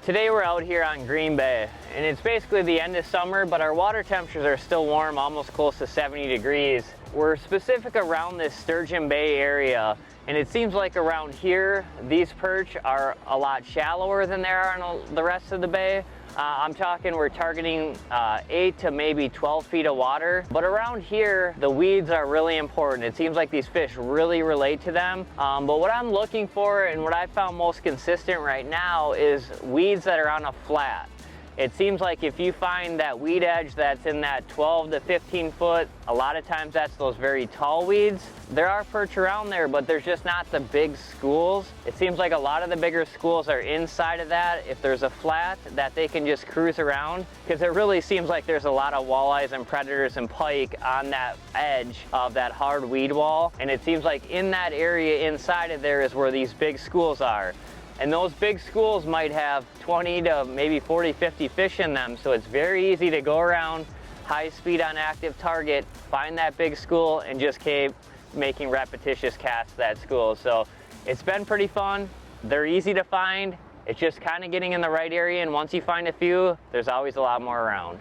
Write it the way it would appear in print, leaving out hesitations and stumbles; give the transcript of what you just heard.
Today we're out here on Green Bay, and it's basically the end of summer, but our water temperatures are still warm, almost close to 70 degrees. We're specific around this Sturgeon Bay area, and it seems like around here, these perch are a lot shallower than they are in the rest of the bay. I'm talking, we're targeting 8 to maybe 12 feet of water. But around here, the weeds are really important. It seems like these fish really relate to them. But what I'm looking for and what I found most consistent right now is weeds that are on a flat. It seems like if you find that weed edge that's in that 12 to 15 foot, a lot of times that's those very tall weeds. There are perch around there, but there's just not the big schools. It seems like a lot of the bigger schools are inside of that. If there's a flat that they can just cruise around, because it really seems like there's a lot of walleyes and predators and pike on that edge of that hard weed wall. And it seems like in that area inside of there is where these big schools are. And those big schools might have 20 to maybe 40, 50 fish in them. So it's very easy to go around, high speed on active target, find that big school and just keep making repetitious casts to that school. So it's been pretty fun. They're easy to find. It's just kind of getting in the right area. And once you find a few, there's always a lot more around.